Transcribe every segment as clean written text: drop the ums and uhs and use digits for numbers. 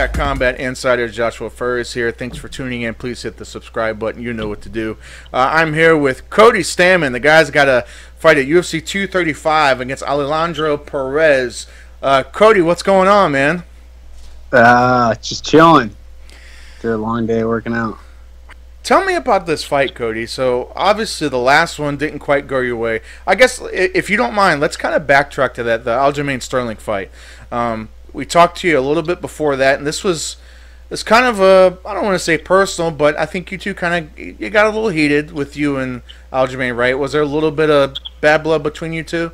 back, Combat Insider Joshua Perez here. Thanks for tuning in. Please hit the subscribe button. You know what to do. I'm here with Cody Stamann. The guy's got a fight at UFC 235 against Alejandro Perez. Cody, what's going on, man? Just chilling. After a long day working out. Tell me about this fight, Cody. So, obviously, the last one didn't quite go your way. I guess, if you don't mind, let's kind of backtrack to that, the Aljamain Sterling fight. We talked to you a little bit before that, and it's kind of a, I don't want to say personal, but I think you two you got a little heated with you and Aljamain, right? Was there a little bit of bad blood between you two?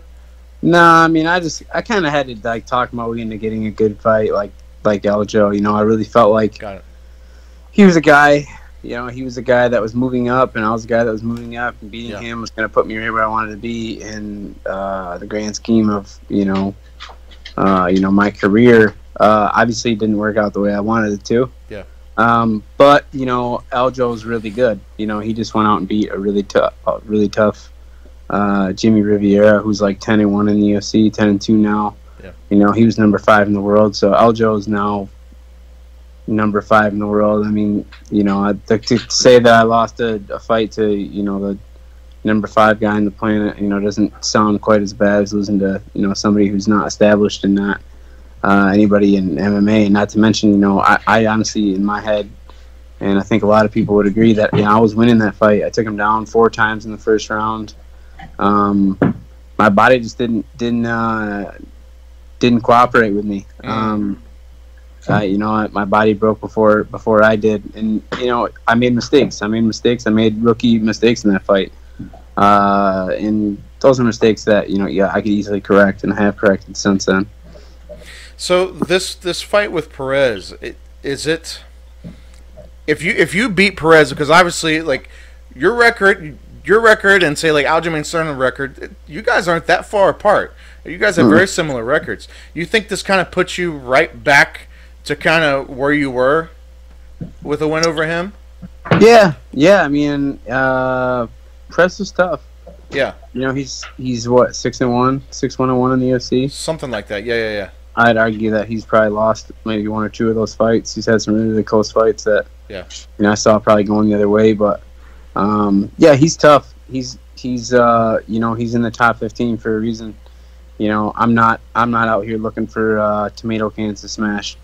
Nah, I mean, I kind of had to talk my way into getting a good fight, like Aljo. I really felt like he was a guy. He was a guy that was moving up, and I was a guy that was moving up, and beating him was going to put me right where I wanted to be in the grand scheme of my career. Obviously, it didn't work out the way I wanted it to. Yeah. But Aljo was really good. He just went out and beat a really tough Jimmy Rivera, who's like 10-1 in the UFC, 10-2 now. Yeah. He was number 5 in the world, so Aljo is now number 5 in the world. I mean, to say that I lost a fight to the number 5 guy on the planet, doesn't sound quite as bad as losing to somebody who's not established and not anybody in MMA. And not to mention, I honestly, in my head, and I think a lot of people would agree that I was winning that fight. I took him down 4 times in the first round. My body just didn't cooperate with me. My body broke before I did, and I made mistakes. I made rookie mistakes in that fight, and those are mistakes that I could easily correct, and I have corrected since then. So this fight with Perez, is it? If you beat Perez, because obviously like your record, and say like Aljamain Sterling record, you guys aren't that far apart. You guys have very similar records. You think this kind of puts you right back to kind of where you were with a win over him? Yeah. I mean, Perez is tough. Yeah. He's what, 6-1, 6-1-1 in the UFC? Something like that. Yeah. I'd argue that he's probably lost maybe 1 or 2 of those fights. He's had some really close fights that I saw probably going the other way, but he's tough. He's he's in the top 15 for a reason. I'm not out here looking for tomato cans to smash.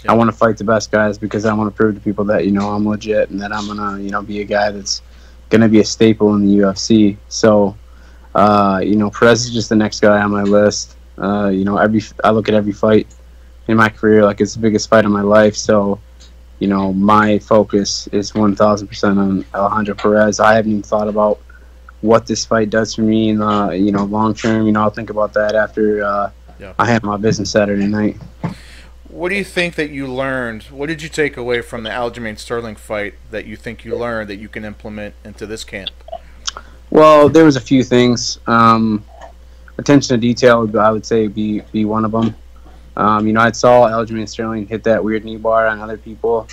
I want to fight the best guys because I want to prove to people that I'm legit and that I'm gonna be a guy that's gonna be a staple in the UFC. So Perez is just the next guy on my list. I look at every fight in my career like it's the biggest fight of my life. So my focus is 1,000% on Alejandro Perez. I haven't even thought about what this fight does for me in the long term. I'll think about that after I have my business Saturday night. What do you think that you learned? What did you take away from the Aljamain Sterling fight that you think you learned that you can implement into this camp? Well, there was a few things. Attention to detail, I would say, be one of them. I saw Aljamain Sterling hit that weird knee bar on other people.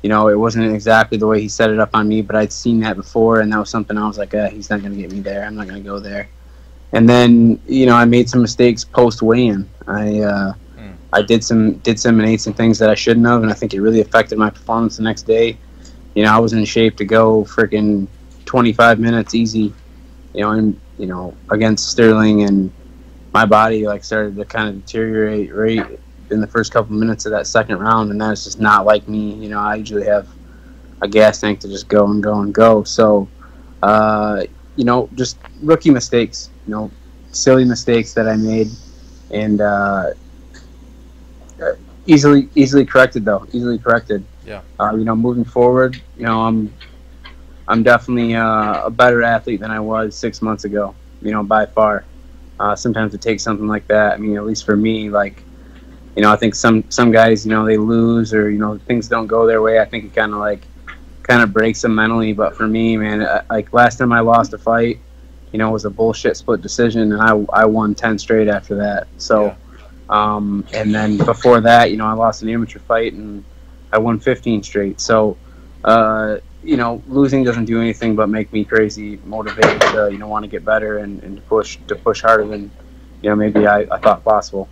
It wasn't exactly the way he set it up on me, but I'd seen that before, and that was something I was like, he's not going to get me there. I'm not going to go there. And then, I made some mistakes post weigh-in. I did some and ate some things that I shouldn't have, and I think it really affected my performance the next day. I was in shape to go freaking 25 minutes easy, against Sterling, and my body started to kind of deteriorate right in the first couple minutes of that second round, and that's just not like me. I usually have a gas tank to just go and go and go. So, just rookie mistakes, silly mistakes that I made, and easily corrected though. Easily corrected. Yeah. Moving forward, I'm definitely a better athlete than I was 6 months ago. By far. Sometimes it takes something like that. I mean, at least for me, I think some guys, they lose or things don't go their way. I think it kind of breaks them mentally. But for me, man, like last time I lost a fight, it was a bullshit split decision, and I won 10 straight after that. So, and then before that, I lost an amateur fight and I won 15 straight. So, losing doesn't do anything but make me crazy motivated to want to get better and to push harder than maybe I thought possible.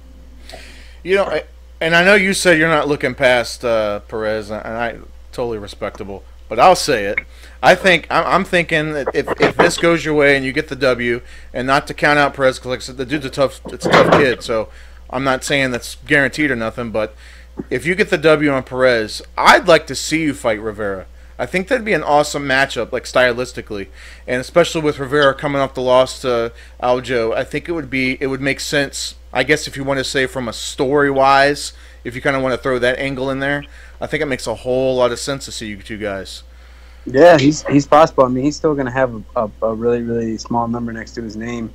And I know you said you're not looking past Perez, and I totally respectable. But I'll say it. I'm thinking that if this goes your way and you get the W, and not to count out Perez, because like I said, the dude's it's a tough kid. So I'm not saying that's guaranteed or nothing. But if you get the W on Perez, I'd like to see you fight Rivera. I think that'd be an awesome matchup, like stylistically, and especially with Rivera coming off the loss to Aljo. I think it would make sense. I guess if you want to say from a story wise, if you kind of want to throw that angle in there, I think it makes a whole lot of sense to see you two guys. Yeah, he's possible. I mean, he's still going to have a really, really small number next to his name,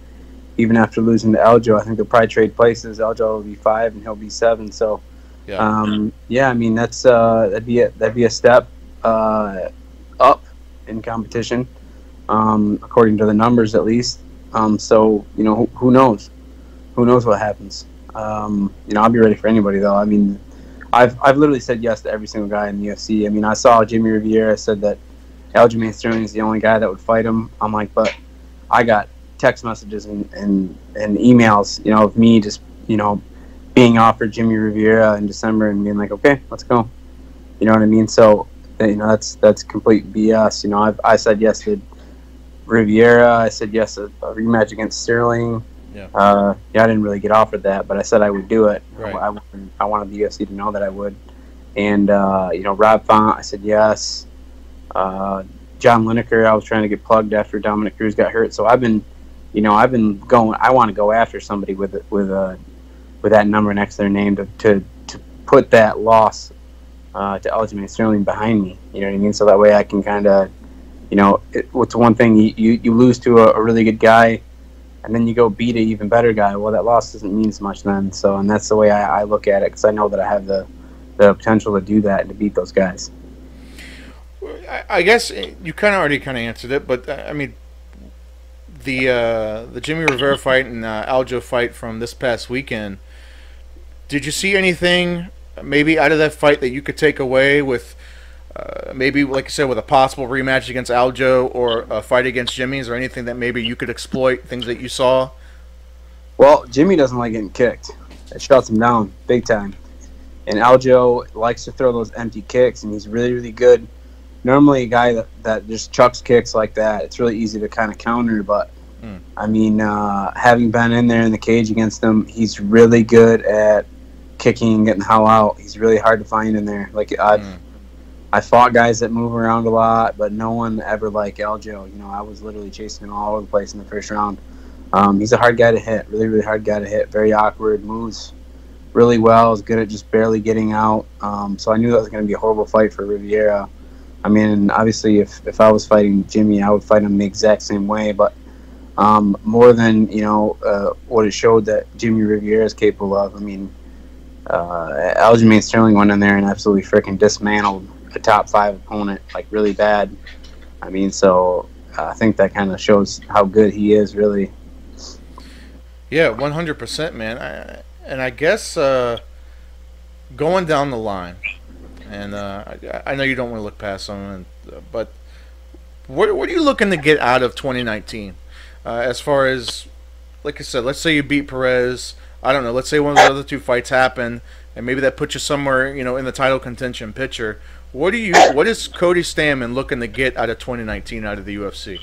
even after losing to Aljo. I think they'll probably trade places. Aljo will be 5 and he'll be 7. So, yeah, I mean that'd be a step up in competition, according to the numbers at least. So who knows? Who knows what happens? I'll be ready for anybody though. I mean, I've literally said yes to every single guy in the UFC. I mean, I saw Jimmy Rivera said that Aljamain Sterling is the only guy that would fight him. I'm like, but I got text messages and emails, of me just, being offered Jimmy Rivera in December and being like, okay, let's go. You know what I mean? So, that's complete BS. I said yes to Rivera. I said yes to a rematch against Sterling. Yeah. I didn't really get offered that, but I said I would do it. Right. I wanted the UFC to know that I would. And, Rob Font, I said yes. John Lineker, I was trying to get plugged after Dominic Cruz got hurt. So I've been going. I want to go after somebody with that number next to their name to put that loss to Aljamain Sterling behind me. You know what I mean? So that way I can kind of, what's one thing you lose to a really good guy, and then you go beat an even better guy. Well, that loss doesn't mean as much then. So, and that's the way I look at it, because I know that I have the potential to do that and to beat those guys. I guess you already answered it, but I mean, the Jimmy Rivera fight and Aljo fight from this past weekend. Did you see anything maybe out of that fight that you could take away with maybe, like you said, with a possible rematch against Aljo or a fight against Jimmy? Is there anything that maybe you could exploit, things that you saw? Well, Jimmy doesn't like getting kicked. It shuts him down big time. And Aljo likes to throw those empty kicks, and he's really, really good. Normally a guy that just chucks kicks like that, it's really easy to kind of counter. But, I mean, having been in there in the cage against him, he's really good at kicking and getting the hell out. He's really hard to find in there. Like, I fought guys that move around a lot, but no one ever like Aljo. I was literally chasing him all over the place in the first round. He's a hard guy to hit, really, really hard guy to hit. Very awkward, moves really well, is good at just barely getting out. So I knew that was going to be a horrible fight for Rivera. I mean, obviously, if I was fighting Jimmy, I would fight him the exact same way. But more than, what it showed that Jimmy Rivera is capable of, I mean, Aljamain Sterling went in there and absolutely freaking dismantled a top 5 opponent, like, really bad. I mean, so I think that kind of shows how good he is, really. Yeah, 100%, man. And I guess going down the line, and I know you don't want to look past them, but what are you looking to get out of 2019? As far as, like I said, let's say you beat Perez. I don't know. Let's say one of the other 2 fights happen, and maybe that puts you somewhere, in the title contention picture. What is Cody Stamann looking to get out of 2019 out of the UFC?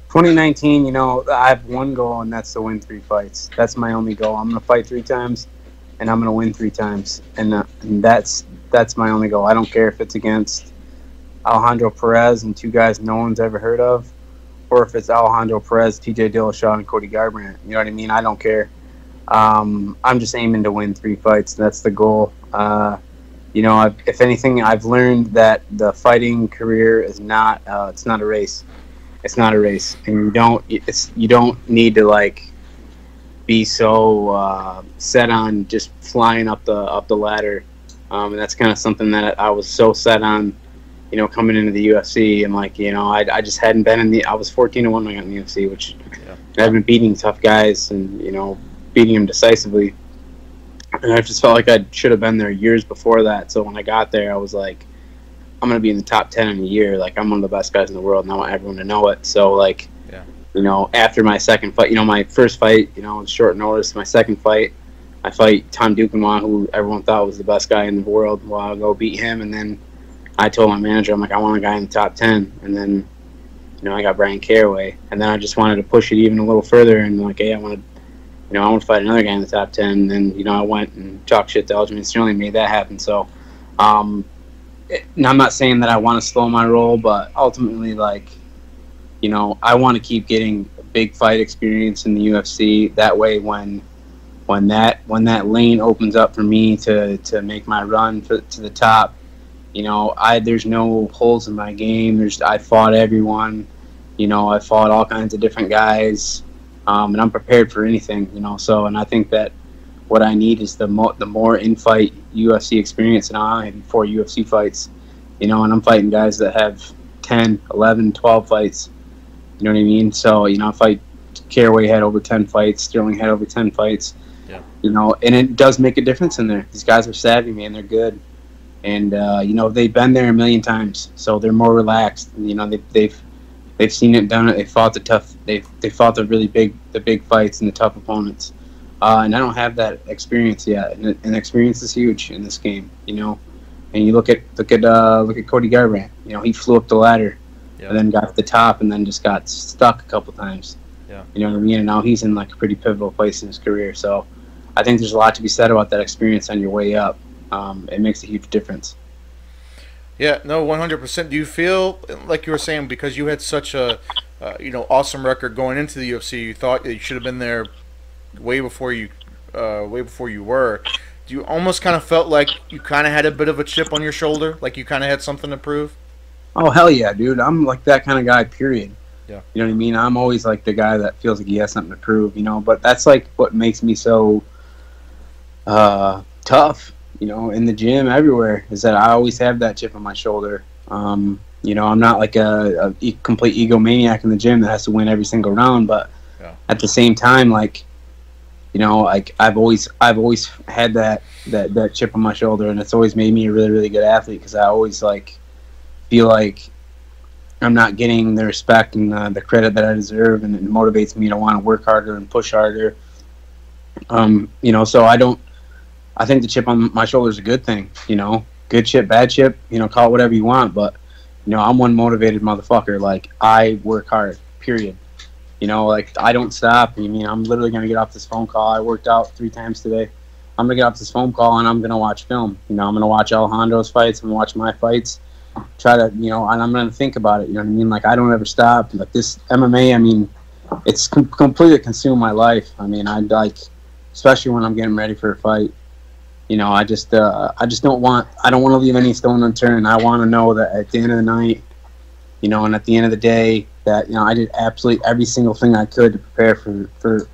2019, I have one goal, and that's to win 3 fights. That's my only goal. I'm going to fight 3 times, and I'm going to win 3 times, and that's my only goal. I don't care if it's against Alejandro Perez and 2 guys no one's ever heard of, or if it's Alejandro Perez, TJ Dillashaw, and Cody Garbrandt. You know what I mean? I don't care. I'm just aiming to win 3 fights. That's the goal. If anything, I've learned that the fighting career is not. It's not a race. It's not a race, and you don't need to be so set on just flying up the ladder. And that's kind of something that I was so set on, coming into the UFC, and I just hadn't been I was 14-1 when I got in the UFC, which I've been beating tough guys and beating them decisively. And I just felt like I should have been there years before that. So when I got there, I was like, I'm going to be in the top 10 in a year. Like, I'm one of the best guys in the world, and I want everyone to know it. So, after my second fight, my first fight, was short notice. My second fight, I fight Tom Duquesnoy, who everyone thought was the best guy in the world. Well, I'll go beat him, and then I told my manager, I'm like, I want a guy in the top 10, and then I got Brian Caraway, and then I just wanted to push it even a little further, and like, hey, I want to fight another guy in the top 10, and then I went and talked shit to Aljamain Sterling, made that happen. So, and I'm not saying that I want to slow my roll, but ultimately, like, I want to keep getting big fight experience in the UFC. That way, when that lane opens up for me to make my run to the top, there's no holes in my game. I fought everyone, I fought all kinds of different guys, and I'm prepared for anything, So, and I think that what I need is the more in-fight UFC experience. And I have 4 UFC fights, and I'm fighting guys that have 10, 11, 12 fights. You know what I mean? So, I fight Caraway had over 10 fights, Sterling had over 10 fights. Yeah. And it does make a difference in there. These guys are savvy, man. They're good. And, they've been there a million times, so they're more relaxed. They've seen it, done it. They fought they fought the really big fights and the tough opponents. And I don't have that experience yet. And experience is huge in this game, And you look at Cody Garbrandt. He flew up the ladder, and then got to the top, and then just got stuck a couple times. Yeah. You know what I mean? And now he's in like a pretty pivotal place in his career. So I think there's a lot to be said about that experience on your way up. It makes a huge difference. Yeah, no, 100%. Do you feel like you were saying, because you had such a awesome record going into the UFC, you thought that you should have been there way before you were? Do you almost kind of felt like you kind of had a bit of a chip on your shoulder, like you kind of had something to prove? Oh hell yeah, dude! I'm like that kind of guy. Period. Yeah. You know what I mean? I'm always like the guy that feels like he has something to prove. But that's like what makes me so tough. In the gym, everywhere, is that I always have that chip on my shoulder. I'm not like a complete egomaniac in the gym that has to win every single round, but at the same time, like, I've always had that chip on my shoulder, and it's always made me a really, really good athlete, because I always like feel like I'm not getting the respect and the credit that I deserve, and it motivates me to want to work harder and push harder. So I think the chip on my shoulder is a good thing, good chip, bad chip, call it whatever you want. But, I'm one motivated motherfucker. Like, I work hard, period. Like, I don't stop. I'm literally going to get off this phone call. I worked out 3 times today. I'm going to get off this phone call, and I'm going to watch film. I'm going to watch Alejandro's fights. I'm going to watch my fights. Try to, and I'm going to think about it. You know what I mean? Like, I don't ever stop. Like, this MMA, it's completely consumed my life. I like, especially when I'm getting ready for a fight. I just don't want to leave any stone unturned. I want to know that at the end of the night, and at the end of the day, that I did absolutely every single thing I could to prepare for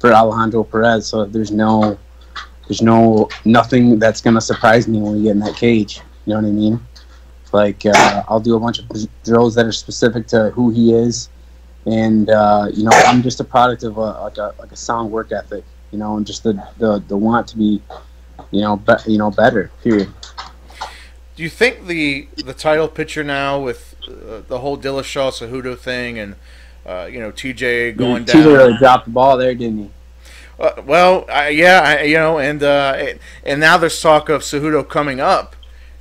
Alejandro Perez. So there's nothing that's gonna surprise me when we get in that cage. You know what I mean? Like, I'll do a bunch of drills that are specific to who he is, and I'm just a product of a sound work ethic. And just the want to be. Better. Period. Do you think the title picture now with the whole Dillashaw Cejudo thing and TJ going down? TJ really dropped the ball there, didn't he? And now there's talk of Cejudo coming up,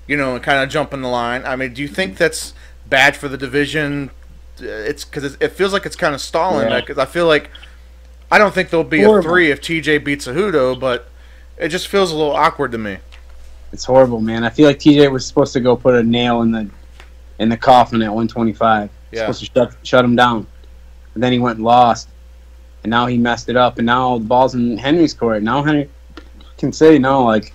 and kind of jumping the line. Do you think that's bad for the division? It's because it feels like it's kind of stalling. Because I feel like I don't think there'll be a 3 if TJ beats Cejudo, but it just feels a little awkward to me. It's horrible, man. I feel like TJ was supposed to go put a nail in the coffin at 125. Yeah. Supposed to shut him down. And then he went and lost. And now he messed it up. And now the ball's in Henry's court. Now Henry can say, no, like,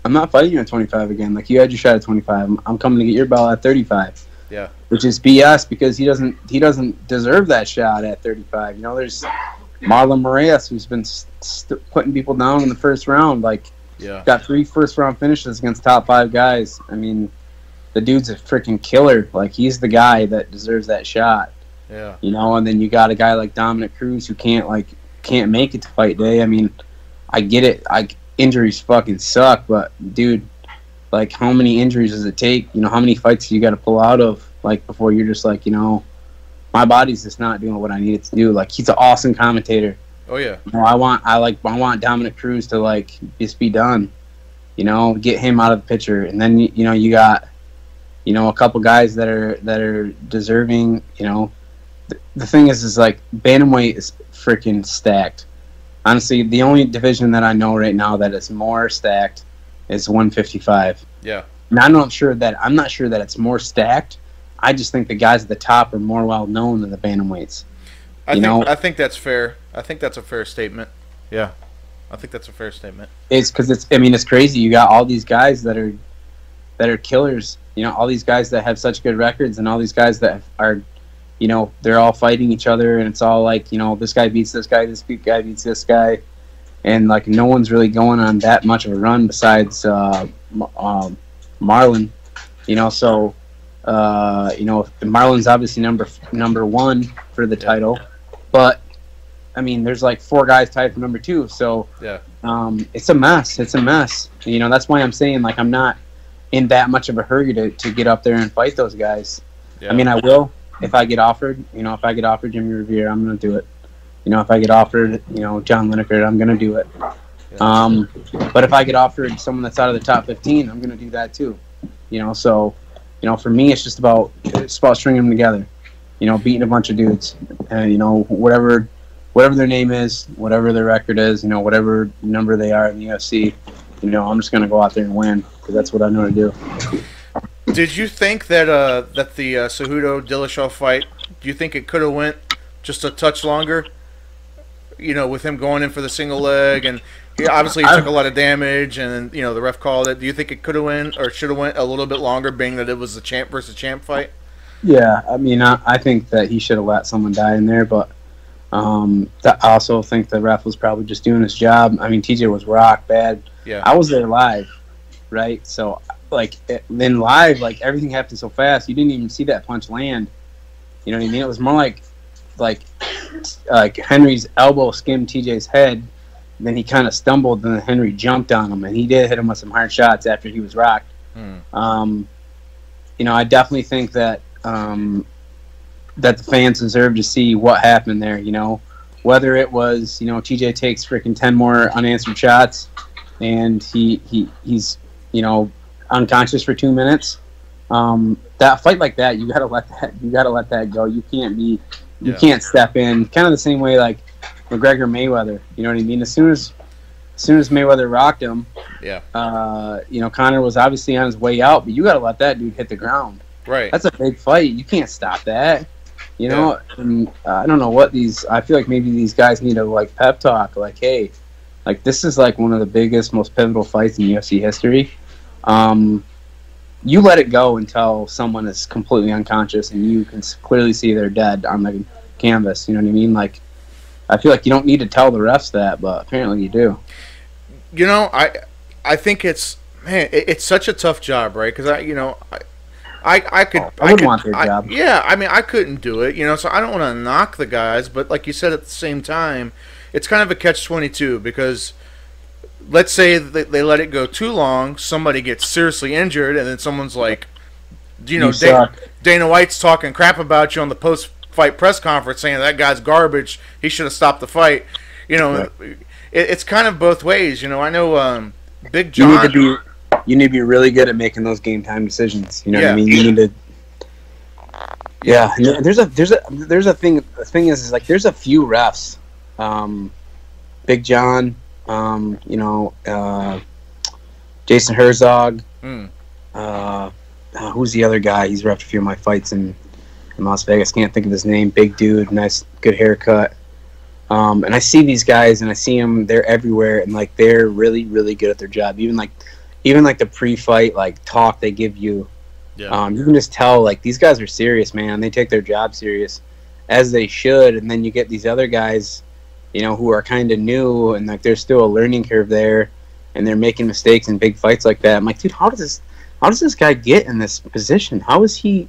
I'm not fighting you at 25 again. Like, you had your shot at 25. I'm coming to get your belt at 35. Yeah. Which is BS, because he doesn't deserve that shot at 35. There's Marlon Moraes, who's been putting people down in the first round, got 3 first-round finishes against top 5 guys. The dude's a freaking killer. Like, he's the guy that deserves that shot. Yeah. And then you got a guy like Dominic Cruz who can't make it to fight day. I get it. Injuries fucking suck, but dude, like, how many injuries does it take? How many fights do you got to pull out of, like, before you're just like, my body's just not doing what I need it to do. Like, he's an awesome commentator. Oh yeah. You know, I want Dominic Cruz to like just be done. You know, get him out of the picture, and then you know you got a couple guys that are deserving. You know, the thing is like bantamweight is freaking stacked. Honestly, the only division that I know right now that is more stacked is 155. Yeah. And I'm not sure that it's more stacked. I just think the guys at the top are more well known than the bantamweights. I think that's fair. I think that's a fair statement. Yeah. I think that's a fair statement. It's because it's crazy. You got all these guys that are killers. You know, all these guys that have such good records, and all these guys that are, you know, they're all fighting each other, and it's all like, you know, this guy beats this guy beats this guy, and like no one's really going on that much of a run besides Marlon. You know, so you know, Marlon's obviously number one for the title, but I mean, there's like 4 guys tied for number 2, so yeah, it's a mess. It's a mess. You know, that's why I'm saying like I'm not in that much of a hurry to get up there and fight those guys. Yeah. I mean, I will if I get offered. You know, if I get offered Jimmy Rivera, I'm gonna do it. You know, if I get offered, you know, John Lineker, I'm gonna do it. Yeah. But if I get offered someone that's out of the top 15, I'm gonna do that too. You know, so you know, for me, it's about stringing them together. You know, beating a bunch of dudes, and you know, whatever their name is, whatever their record is, you know, whatever number they are in the UFC, you know, I'm just going to go out there and win because that's what I know to do. Did you think that the Cejudo Dillashaw fight, do you think it could have went just a touch longer? You know, with him going in for the single leg, and obviously he took a lot of damage, and you know the ref called it. Do you think it could have went or should have went a little bit longer, being that it was the champ versus champ fight? Yeah, I mean, I think that he should have let someone die in there, but I also think the ref was probably just doing his job. I mean, TJ was rock bad. Yeah, I was there live, right? So like then live, like everything happened so fast, you didn't even see that punch land. You know what I mean? It was more like Henry's elbow skimmed TJ's head, then he kind of stumbled, and then Henry jumped on him, and he did hit him with some hard shots after he was rocked. You know, I definitely think that that the fans deserve to see what happened there. You know, whether it was, you know, TJ takes freaking 10 more unanswered shots, and he's you know unconscious for 2 minutes. That fight like that, you gotta let that go. You can't step in. Kind of the same way like McGregor Mayweather. You know what I mean? As soon as Mayweather rocked him, you know, Conor was obviously on his way out, but you gotta let that dude hit the ground. Right. That's a big fight. You can't stop that. You know, and, I don't know what I feel like maybe these guys need to like pep talk. Like, hey, like this is like one of the biggest, most pivotal fights in UFC history. You let it go until someone is completely unconscious and you can clearly see they're dead on the canvas. You know what I mean? Like, I feel like you don't need to tell the refs that, but apparently you do. You know, I think it's such a tough job, right? Because I would want their job. Yeah, I mean, I couldn't do it, you know, so I don't want to knock the guys, but like you said, at the same time, it's kind of a catch-22 because let's say they let it go too long, somebody gets seriously injured, and then someone's like, you know, Dana White's talking crap about you on the post-fight press conference saying that guy's garbage, he should have stopped the fight. You know, it's kind of both ways, you know. I know Big John... You need to be really good at making those game time decisions. You know what I mean? You need to. Yeah, and there's a thing. The thing is like there's a few refs, Big John, you know, Jason Herzog. Who's the other guy? He's refed a few of my fights in Las Vegas. Can't think of his name. Big dude, nice, good haircut. And I see these guys, and I see them. They're everywhere, and like they're really, really good at their job. Even like the pre-fight like talk they give you, you can just tell like these guys are serious, man. They take their job serious, as they should. And then you get these other guys, you know, who are kind of new and like there's still a learning curve there, and they're making mistakes in big fights like that. I'm like, dude, how does this guy get in this position? How is he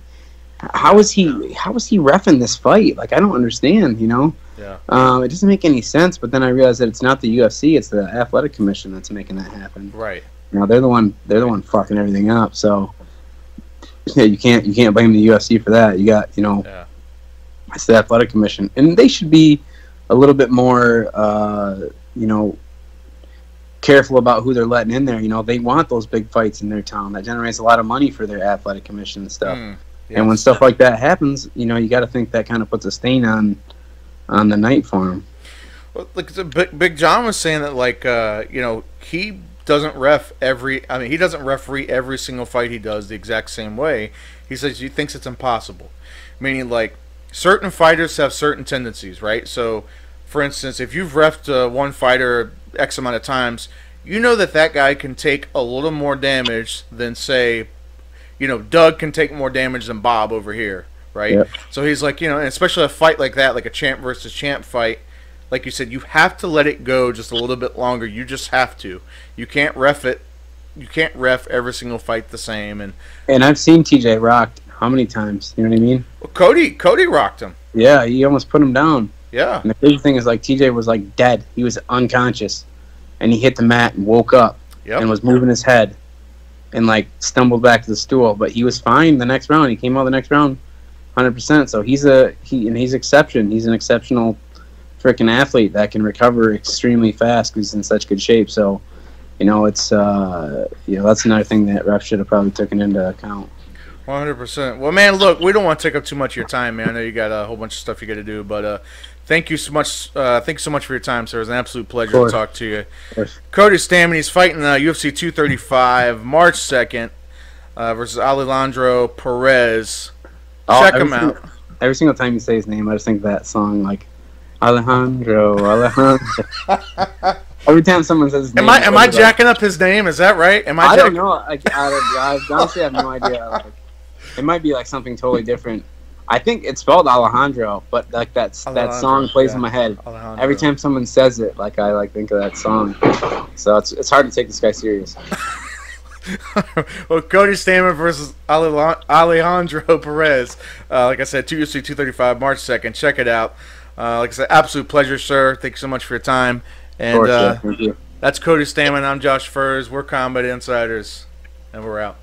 reffing this fight? Like I don't understand, you know. It doesn't make any sense. But then I realized that it's not the UFC, it's the Athletic Commission that's making that happen. Right. You know, they're the one fucking everything up. So yeah, you can't blame the UFC for that. You got, you know, it's the Athletic Commission, and they should be a little bit more, careful about who they're letting in there. They want those big fights in their town. That generates a lot of money for their athletic commission and stuff. Yes. And when stuff like that happens, you got to think that kind of puts a stain on the night for him. Well, like Big John was saying that, he doesn't he doesn't referee every single fight he does the exact same way. He says he thinks it's impossible. Meaning, like, certain fighters have certain tendencies, right? So, for instance, if you've reffed one fighter X amount of times, you know that guy can take a little more damage than, say, Doug can take more damage than Bob over here, right? Yep. So he's like, and especially a fight like that, like a champ versus champ fight, like you said, you have to let it go just a little bit longer. You just have to. You can't ref it. You can't ref every single fight the same. And I've seen TJ rocked how many times? You know what I mean? Well, Cody rocked him. Yeah, he almost put him down. Yeah. And the crazy thing is, like, TJ was, like, dead. He was unconscious. And he hit the mat and woke up. Yep. And was moving his head. And, like, stumbled back to the stool. But he was fine the next round. He came out the next round 100%. So he's exception. He's an exceptional freaking athlete that can recover extremely fast because he's in such good shape. So, it's that's another thing that ref should have probably taken into account. 100%. Well, man, look, we don't want to take up too much of your time, man. I know you got a whole bunch of stuff you got to do, but thank you so much. Thank you so much for your time, sir. It was an absolute pleasure to talk to you. Cody Stamann, he's fighting UFC 235 March 2nd versus Alejandro Perez. Check him out. Every single time you say his name, I just think of that song, like Alejandro. Every time someone says his name, am I jacking up his name? Is that right? I don't know. I honestly have no idea. Like, it might be like something totally different. I think it's spelled Alejandro, but like that song plays in my head Alejandro. Every time someone says it. Like I think of that song. So it's hard to take this guy serious. Well, Cody Stamann versus Alejandro Perez. Like I said, UFC 235 March 2nd. Check it out. Like I said, absolute pleasure, sir. Thanks so much for your time. And thank you. That's Cody Stamann. I'm Josh Furs. We're Combat Insiders, and we're out.